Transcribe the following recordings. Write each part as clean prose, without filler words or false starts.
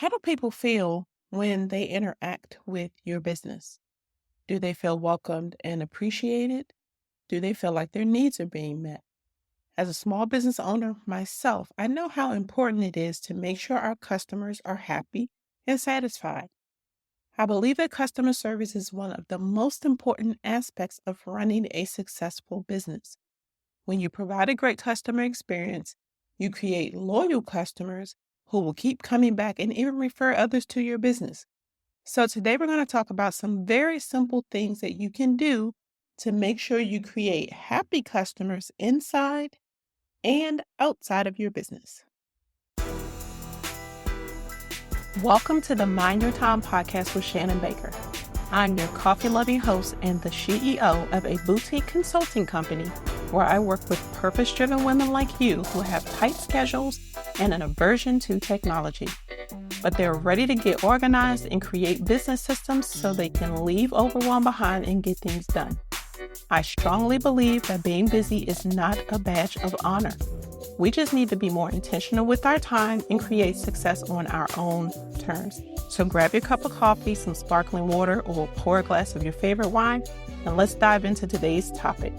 How do people feel when they interact with your business? Do they feel welcomed and appreciated? Do they feel like their needs are being met? As a small business owner myself, I know how important it is to make sure our customers are happy and satisfied. I believe that customer service is one of the most important aspects of running a successful business. When you provide a great customer experience, you create loyal customers who will keep coming back and even refer others to your business. So, today we're going to talk about some very simple things that you can do to make sure you create happy customers inside and outside of your business. Welcome to the Mind Your Time podcast with Shannon Baker. I'm your coffee-loving host and the CEO of a boutique consulting company where I work with purpose-driven women like you who have tight schedules and an aversion to technology. But they're ready to get organized and create business systems so they can leave overwhelm behind and get things done. I strongly believe that being busy is not a badge of honor. We just need to be more intentional with our time and create success on our own terms. So grab your cup of coffee, some sparkling water, or pour a glass of your favorite wine, and let's dive into today's topic.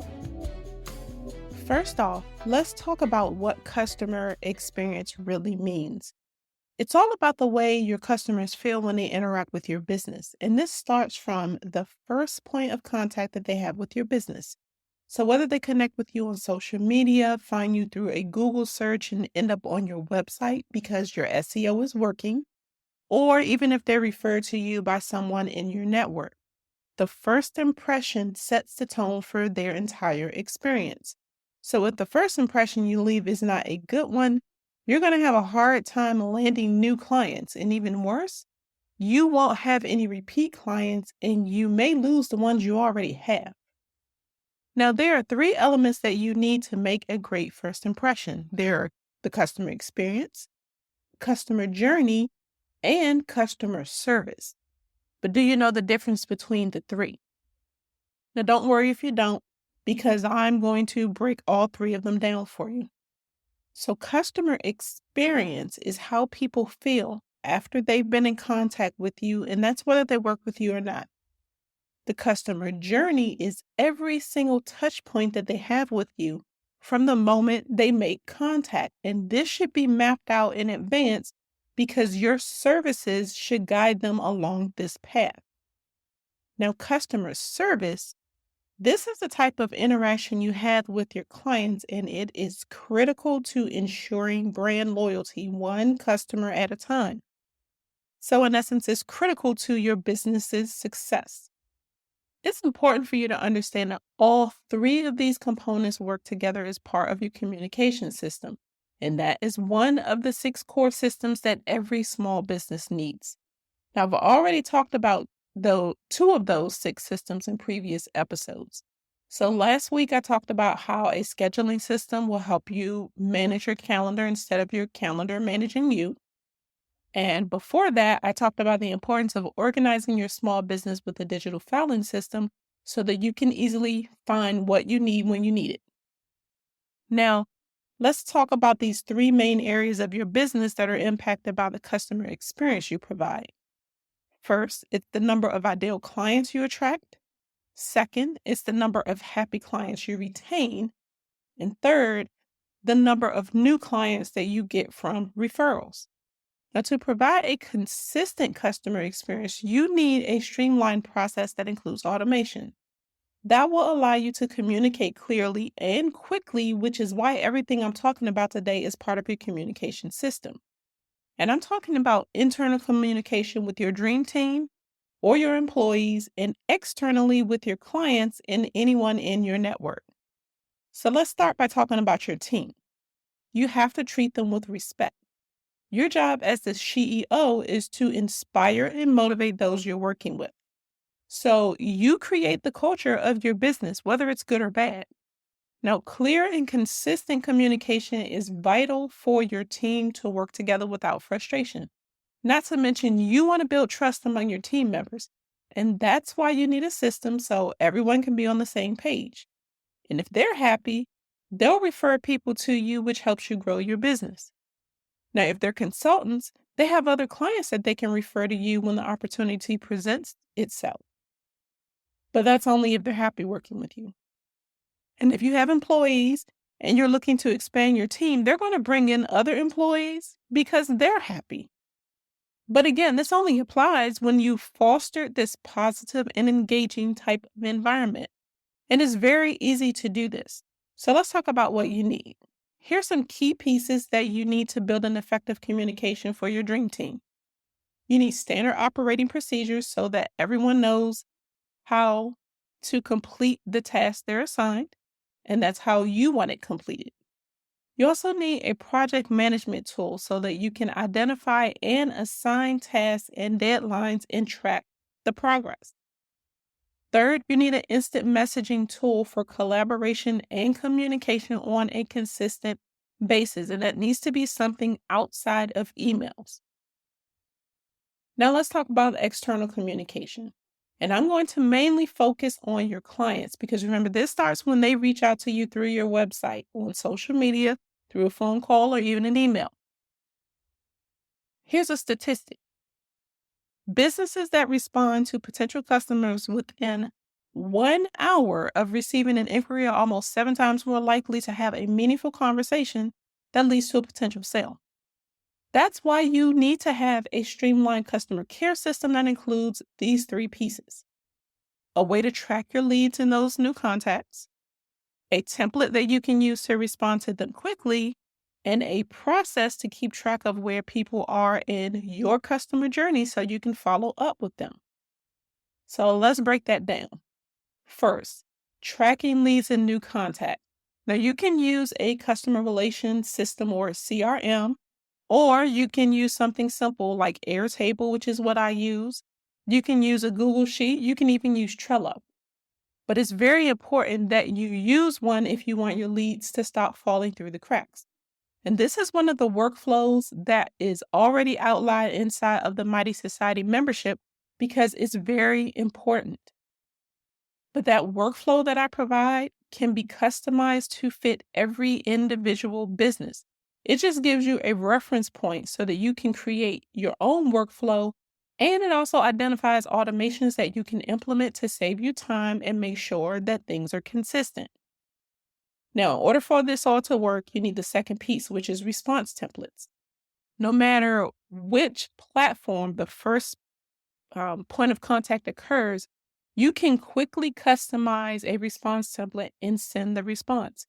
First off, let's talk about what customer experience really means. It's all about the way your customers feel when they interact with your business. And this starts from the first point of contact that they have with your business. So whether they connect with you on social media, find you through a Google search and end up on your website because your SEO is working, or even if they're referred to you by someone in your network, the first impression sets the tone for their entire experience. So if the first impression you leave is not a good one, you're going to have a hard time landing new clients. And even worse, you won't have any repeat clients and you may lose the ones you already have. Now, there are three elements that you need to make a great first impression. There are the customer experience, customer journey, and customer service. But do you know the difference between the three? Now, don't worry if you don't, because I'm going to break all three of them down for you. So, customer experience is how people feel after they've been in contact with you, and that's whether they work with you or not. The customer journey is every single touch point that they have with you from the moment they make contact. And this should be mapped out in advance because your services should guide them along this path. Now, customer service, this is the type of interaction you have with your clients, and it is critical to ensuring brand loyalty, one customer at a time. So, in essence, it's critical to your business's success. It's important for you to understand that all three of these components work together as part of your communication system. And that is one of the 6 core systems that every small business needs. Now, I've already talked about two of those 6 systems in previous episodes. So last week, I talked about how a scheduling system will help you manage your calendar instead of your calendar managing you. And before that, I talked about the importance of organizing your small business with a digital filing system so that you can easily find what you need when you need it. Now, let's talk about these 3 main areas of your business that are impacted by the customer experience you provide. First, it's the number of ideal clients you attract. Second, it's the number of happy clients you retain. And third, the number of new clients that you get from referrals. Now, to provide a consistent customer experience, you need a streamlined process that includes automation. That will allow you to communicate clearly and quickly, which is why everything I'm talking about today is part of your communication system. And I'm talking about internal communication with your dream team or your employees and externally with your clients and anyone in your network. So let's start by talking about your team. You have to treat them with respect. Your job as the CEO is to inspire and motivate those you're working with. So you create the culture of your business, whether it's good or bad. Now, clear and consistent communication is vital for your team to work together without frustration. Not to mention, you want to build trust among your team members. And that's why you need a system so everyone can be on the same page. And if they're happy, they'll refer people to you, which helps you grow your business. Now, if they're consultants, They have other clients that they can refer to you when the opportunity presents itself. But that's only if they're happy working with you. And if you have employees and you're looking to expand your team, they're going to bring in other employees because they're happy. But again, this only applies when you foster this positive and engaging type of environment. And it's very easy to do this. So let's talk about what you need. Here's some key pieces that you need to build an effective communication for your dream team. You need standard operating procedures so that everyone knows how to complete the task they're assigned, and that's how you want it completed. You also need a project management tool so that you can identify and assign tasks and deadlines and track the progress. Third, you need an instant messaging tool for collaboration and communication on a consistent basis, and that needs to be something outside of emails. Now let's talk about external communication. And I'm going to mainly focus on your clients because remember, this starts when they reach out to you through your website, on social media, through a phone call, or even an email. Here's a statistic. Businesses that respond to potential customers within 1 hour of receiving an inquiry are almost 7 times more likely to have a meaningful conversation that leads to a potential sale. That's why you need to have a streamlined customer care system that includes these 3 pieces: a way to track your leads and those new contacts, a template that you can use to respond to them quickly, and a process to keep track of where people are in your customer journey so you can follow up with them. So let's break that down. First, tracking leads and new contacts. Now, you can use a customer relations system or a CRM, or you can use something simple like Airtable, which is what I use. You can use a Google Sheet. You can even use Trello. But it's very important that you use one if you want your leads to stop falling through the cracks. And this is one of the workflows that is already outlined inside of the Mighty Society membership because it's very important. But that workflow that I provide can be customized to fit every individual business. It just gives you a reference point so that you can create your own workflow, and it also identifies automations that you can implement to save you time and make sure that things are consistent. Now, in order for this all to work, you need the second piece, which is response templates. No matter which platform the first point of contact occurs, you can quickly customize a response template and send the response.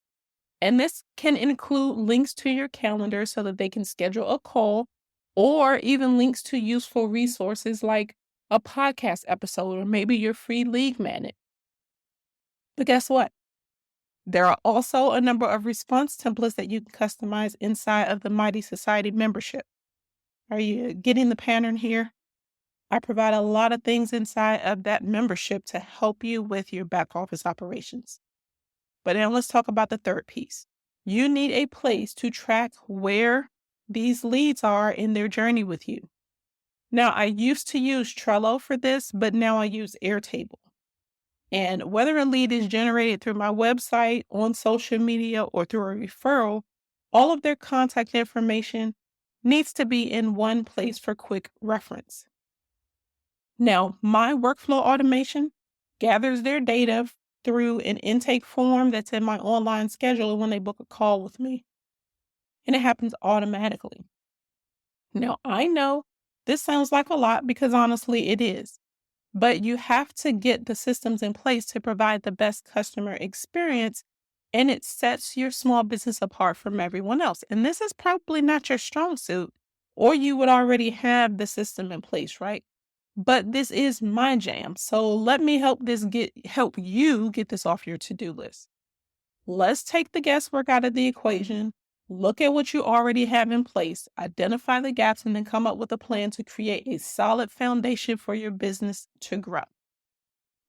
And this can include links to your calendar so that they can schedule a call, or even links to useful resources like a podcast episode or maybe your free lead magnet. But guess what? There are also a number of response templates that you can customize inside of the Mighty Society membership. Are you getting the pattern here? I provide a lot of things inside of that membership to help you with your back office operations. But now let's talk about the third piece. You need a place to track where these leads are in their journey with you. Now, I used to use Trello for this, but now I use Airtable. And whether a lead is generated through my website, on social media, or through a referral, all of their contact information needs to be in one place for quick reference. Now, my workflow automation gathers their data through an intake form that's in my online scheduler when they book a call with me. And it happens automatically. Now, I know this sounds like a lot because honestly it is. But you have to get the systems in place to provide the best customer experience, and it sets your small business apart from everyone else. And this is probably not your strong suit, or you would already have the system in place, right? But this is my jam. So let me help you get this off your to-do list. Let's take the guesswork out of the equation. Look at what you already have in place, identify the gaps, and then come up with a plan to create a solid foundation for your business to grow.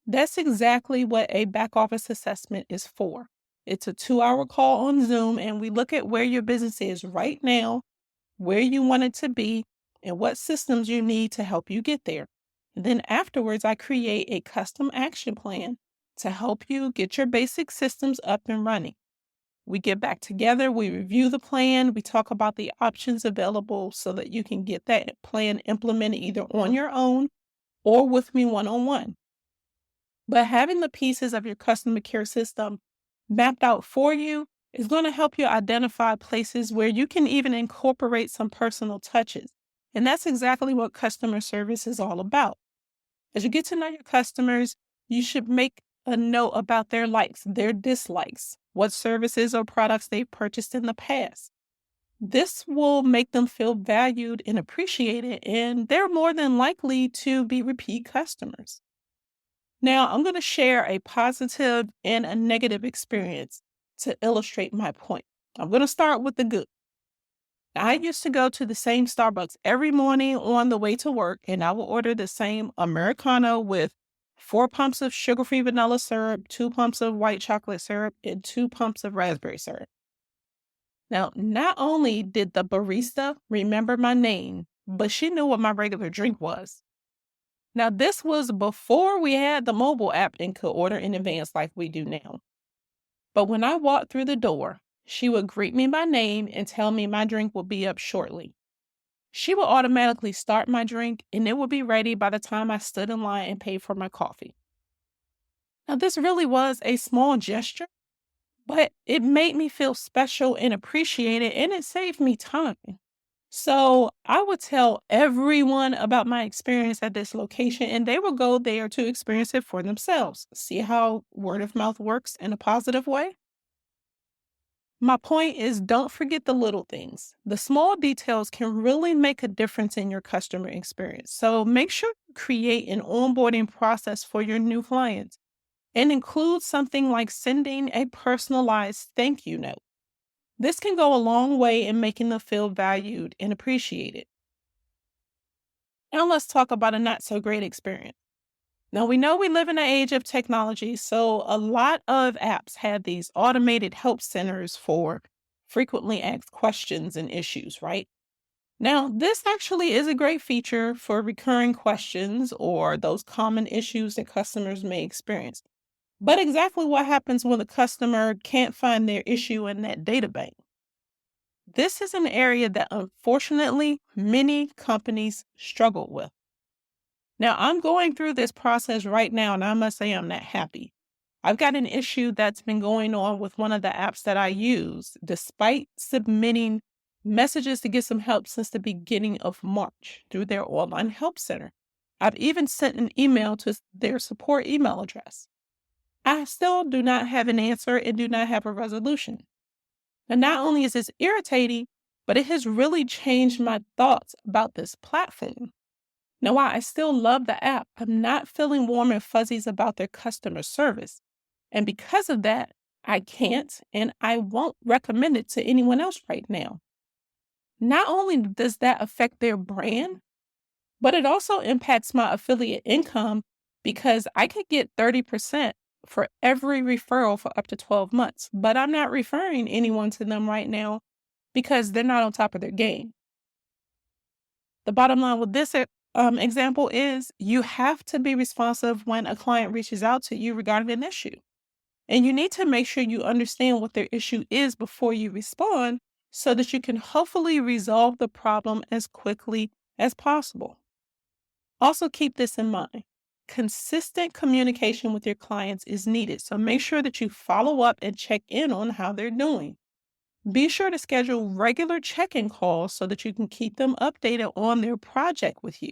That's exactly what a back office assessment is for. It's a 2-hour call on Zoom, and we look at where your business is right now, where you want it to be, and what systems you need to help you get there. And then afterwards, I create a custom action plan to help you get your basic systems up and running. We get back together, we review the plan, we talk about the options available so that you can get that plan implemented either on your own or with me one-on-one. But having the pieces of your customer care system mapped out for you is going to help you identify places where you can even incorporate some personal touches. And that's exactly what customer service is all about. As you get to know your customers, you should make a note about their likes, their dislikes, what services or products they've purchased in the past. This will make them feel valued and appreciated, and they're more than likely to be repeat customers. Now, I'm going to share a positive and a negative experience to illustrate my point. I'm going to start with the good. I used to go to the same Starbucks every morning on the way to work, and I will order the same Americano with 4 pumps of sugar-free vanilla syrup, 2 pumps of white chocolate syrup, and 2 pumps of raspberry syrup. Now, not only did the barista remember my name, but she knew what my regular drink was. Now, this was before we had the mobile app and could order in advance like we do now. But when I walked through the door, she would greet me by name and tell me my drink would be up shortly. She would automatically start my drink and it would be ready by the time I stood in line and paid for my coffee. Now, this really was a small gesture, but it made me feel special and appreciated, and it saved me time. So I would tell everyone about my experience at this location, and they will go there to experience it for themselves. See how word of mouth works in a positive way? My point is, don't forget the little things. The small details can really make a difference in your customer experience. So make sure you create an onboarding process for your new clients and include something like sending a personalized thank you note. This can go a long way in making them feel valued and appreciated. Now let's talk about a not so great experience. Now we know we live in an age of technology, so a lot of apps have these automated help centers for frequently asked questions and issues, right? Now, this actually is a great feature for recurring questions or those common issues that customers may experience. But exactly what happens when the customer can't find their issue in that data bank? This is an area that unfortunately many companies struggle with. Now, I'm going through this process right now, and I must say I'm not happy. I've got an issue that's been going on with one of the apps that I use, despite submitting messages to get some help since the beginning of March through their online help center. I've even sent an email to their support email address. I still do not have an answer and do not have a resolution. And not only is this irritating, but it has really changed my thoughts about this platform. Now, while I still love the app, I'm not feeling warm and fuzzies about their customer service. And because of that, I can't and I won't recommend it to anyone else right now. Not only does that affect their brand, but it also impacts my affiliate income because I could get 30% for every referral for up to 12 months. But I'm not referring anyone to them right now because they're not on top of their game. The bottom line with this example is you have to be responsive when a client reaches out to you regarding an issue. And you need to make sure you understand what their issue is before you respond so that you can hopefully resolve the problem as quickly as possible. Also, keep this in mind. Consistent communication with your clients is needed, so make sure that you follow up and check in on how they're doing. Be sure to schedule regular check-in calls so that you can keep them updated on their project with you.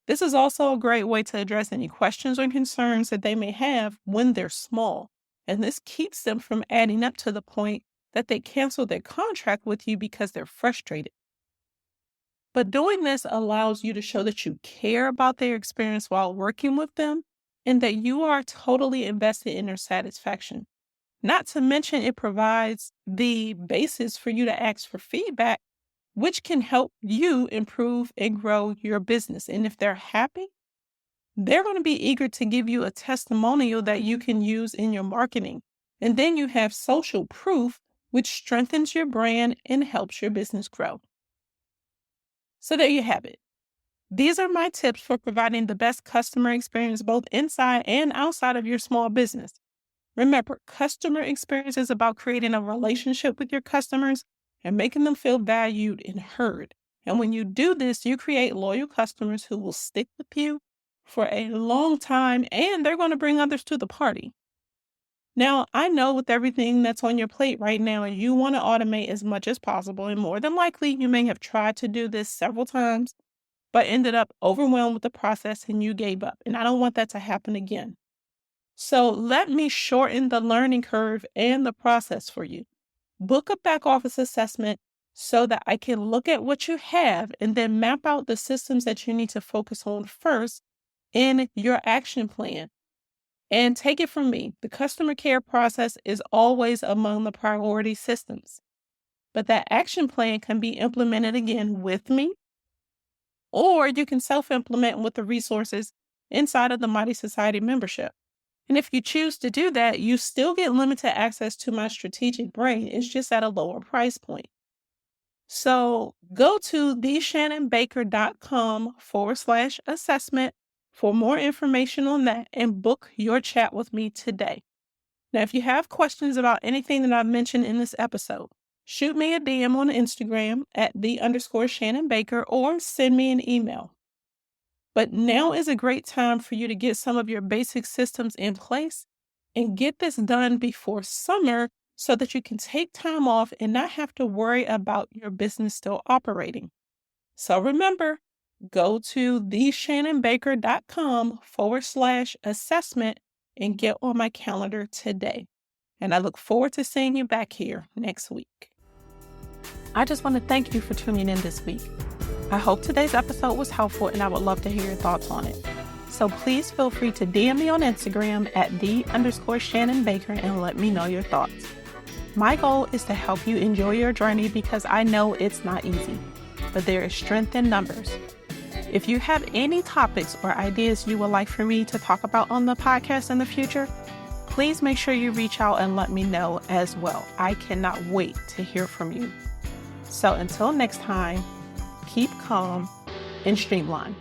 This is also a great way to address any questions or concerns that they may have when they're small, and this keeps them from adding up to the point that they cancel their contract with you because they're frustrated. But doing this allows you to show that you care about their experience while working with them and that you are totally invested in their satisfaction. Not to mention, it provides the basis for you to ask for feedback, which can help you improve and grow your business. And if they're happy, they're going to be eager to give you a testimonial that you can use in your marketing. And then you have social proof, which strengthens your brand and helps your business grow. So there you have it. These are my tips for providing the best customer experience both inside and outside of your small business. Remember, customer experience is about creating a relationship with your customers and making them feel valued and heard. And when you do this, you create loyal customers who will stick with you for a long time, and they're going to bring others to the party. Now, I know with everything that's on your plate right now, you want to automate as much as possible. And more than likely, you may have tried to do this several times, but ended up overwhelmed with the process and you gave up. And I don't want that to happen again. So let me shorten the learning curve and the process for you. Book a back office assessment so that I can look at what you have and then map out the systems that you need to focus on first in your action plan. And take it from me, the customer care process is always among the priority systems. But that action plan can be implemented again with me, or you can self-implement with the resources inside of the Mighty Society membership. And if you choose to do that, you still get limited access to my strategic brain. It's just at a lower price point. So go to theshannonbaker.com/assessment for more information on that and book your chat with me today. Now, if you have questions about anything that I've mentioned in this episode, shoot me a DM on Instagram at @the_Shannon Baker or send me an email. But now is a great time for you to get some of your basic systems in place and get this done before summer so that you can take time off and not have to worry about your business still operating. So remember, go to theshannonbaker.com/assessment and get on my calendar today. And I look forward to seeing you back here next week. I just want to thank you for tuning in this week. I hope today's episode was helpful and I would love to hear your thoughts on it. So please feel free to DM me on Instagram at @the_Shannon Baker and let me know your thoughts. My goal is to help you enjoy your journey because I know it's not easy, but there is strength in numbers. If you have any topics or ideas you would like for me to talk about on the podcast in the future, please make sure you reach out and let me know as well. I cannot wait to hear from you. So until next time, keep calm and streamline.